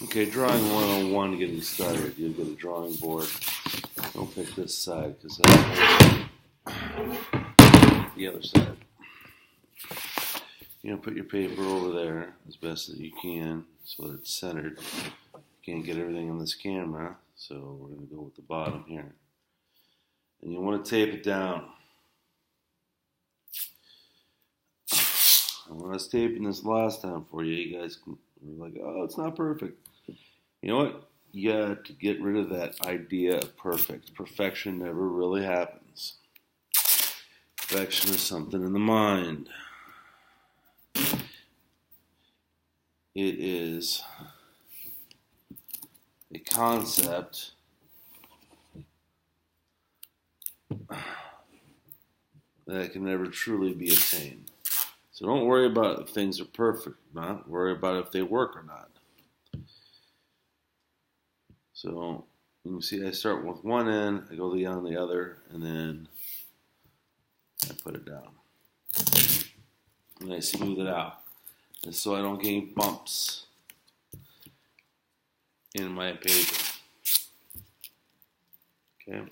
Okay, drawing 101, getting started. You'll get a drawing board. Don't pick this side because that's the other side. You're going to put your paper over there as best as you can so that it's centered. You can't get everything in this camera, so we're going to go with the bottom here. And you want to tape it down. And when I was taping this last time for you, you guys were like, oh, it's not perfect. You know what? You got to get rid of that idea of perfect. Perfection never really happens. Perfection is something in the mind. It is a concept that can never truly be attained. So don't worry about if things are perfect or not. Worry about if they work or not. So you can see I start with one end, I go on the other, and then I put it down. And I smooth it out. And so I don't get any bumps in my paper. Okay.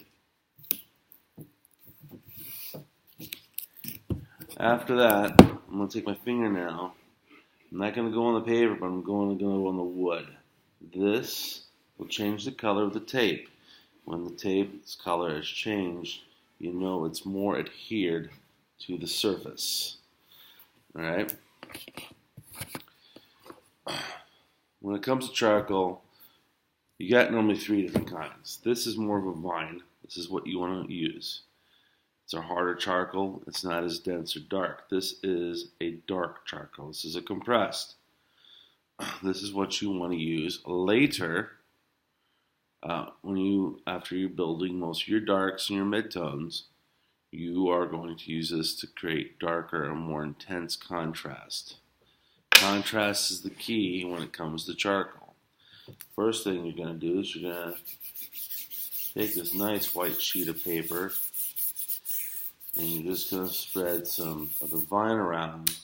After that, I'm going to take my fingernail. I'm not going to go on the paper, but I'm going to go on the wood. This will change the color of the tape. When the tape's color has changed, you know it's more adhered to the surface. Alright? When it comes to charcoal, you got normally 3 different kinds. This is more of a vine. This is what you want to use. It's a harder charcoal. It's not as dense or dark. This is a dark charcoal. This is a compressed. This is what you want to use later after you're building most of your darks and your midtones. You are going to use this to create darker and more intense contrast. Contrast is the key when it comes to charcoal. First thing you're going to do is you're going to take this nice white sheet of paper and you're just going to spread some of the vine around.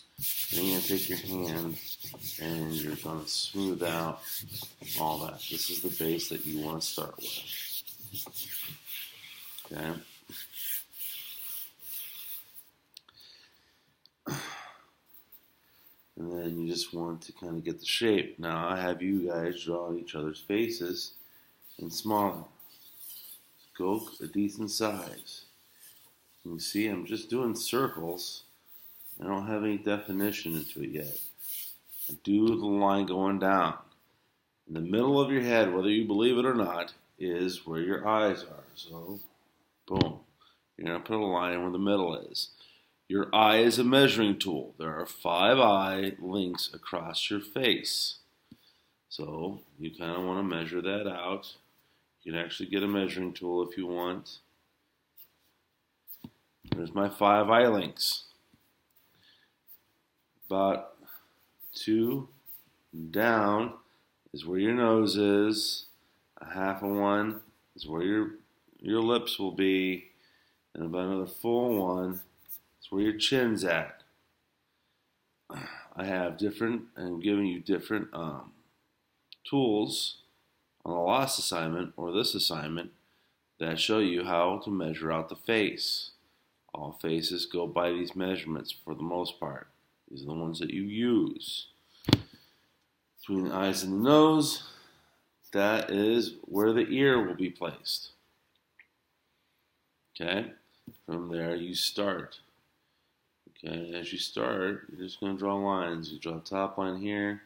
Then you're going to take your hand and you're going to smooth out all that. This is the base that you want to start with. Okay? And then you just want to kind of get the shape. Now I have you guys draw each other's faces in smaller. Go a decent size. You see, I'm just doing circles. I don't have any definition into it yet. I do the line going down. In the middle of your head, whether you believe it or not, is where your eyes are. So, boom. You're going to put a line where the middle is. Your eye is a measuring tool. There are 5 eye links across your face. So, you kind of want to measure that out. You can actually get a measuring tool if you want. There's my 5 eye links. About 2 down is where your nose is. A half of 1 is where your lips will be. And about another full 1 is where your chin's at. I have I'm giving you different tools on the last assignment or this assignment that show you how to measure out the face. All faces go by these measurements for the most part. These are the ones that you use. Between the eyes and the nose, that is where the ear will be placed. Okay? From there you start. Okay, as you start, you're just going to draw lines. You draw a top line here,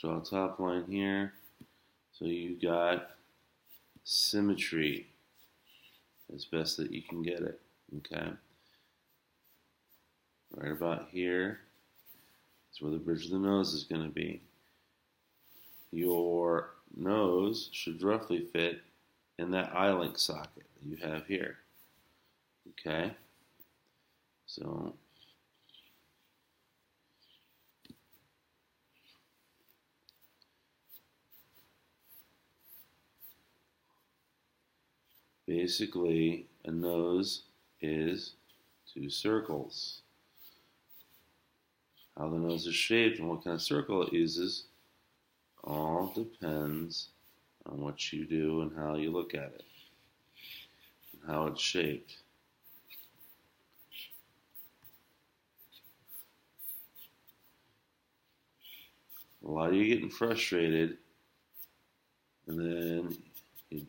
draw a top line here. So you got symmetry as best that you can get it. Okay? Right about here is where the bridge of the nose is going to be. Your nose should roughly fit in that eye link socket that you have here. Okay? So, basically, a nose is 2 circles. How the nose is shaped and what kind of circle it uses all all depends on what you do and how you look at it, and how it's shaped. A lot of you getting frustrated, and then you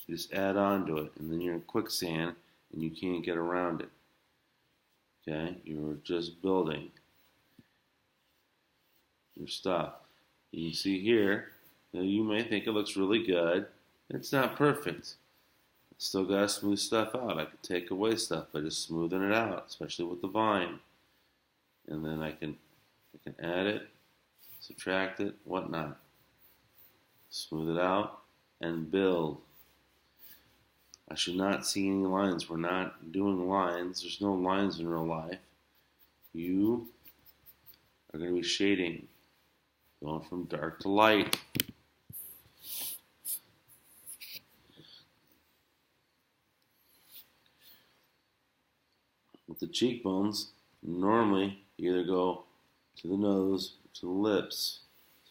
just add on to it, and then you're in quicksand, and you can't get around it. Okay? You're just building your stuff. You can see here, you may think it looks really good. It's not perfect. Still got to smooth stuff out. I could take away stuff by just smoothing it out, especially with the vine. And then I can add it, subtract it, whatnot. Smooth it out and build. I should not see any lines. We're not doing lines. There's no lines in real life. You are going to be shading, going from dark to light. With the cheekbones, normally you either go to the nose or to the lips.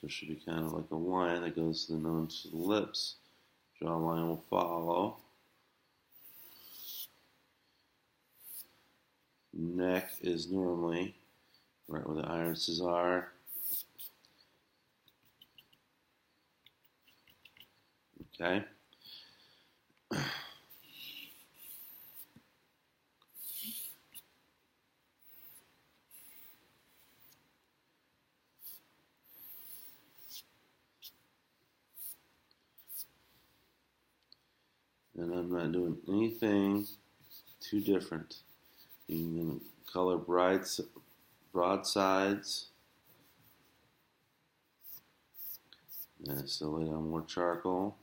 So it should be kind of like a line that goes to the nose to the lips. Jawline will follow. Neck is normally right where the irises are. Okay. And I'm not doing anything too different. You can color broadsides. And I still lay down more charcoal.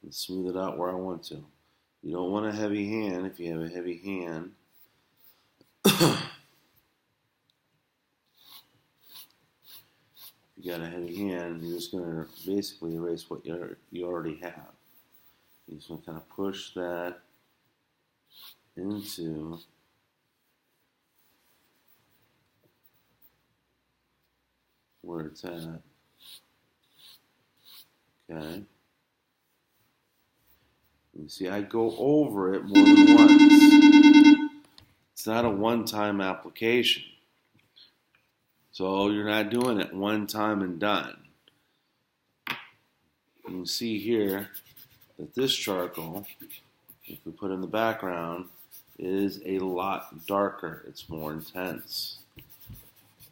And smooth it out where I want to. You don't want a heavy hand. If you have a heavy hand, you got a heavy hand, you're just going to basically erase what you already have. You just want to kind of push that into where it's at. Okay. You see, I go over it more than once. It's not a one-time application. So you're not doing it one time and done. You can see here that this charcoal, if we put in the background, is a lot darker. It's more intense.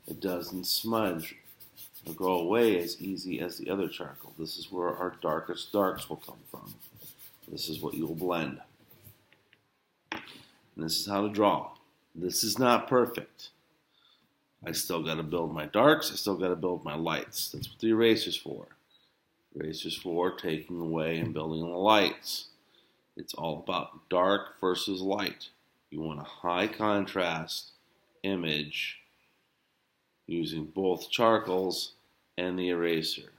It doesn't smudge or go away as easy as the other charcoal. This is where our darkest darks will come from. This is what you'll blend. And this is how to draw. This is not perfect. I still got to build my darks. I still got to build my lights. That's what the eraser's for. Eraser's for taking away and building the lights. It's all about dark versus light. You want a high contrast image using both charcoals and the eraser.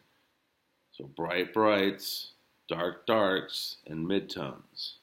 So bright brights, dark darks, and midtones.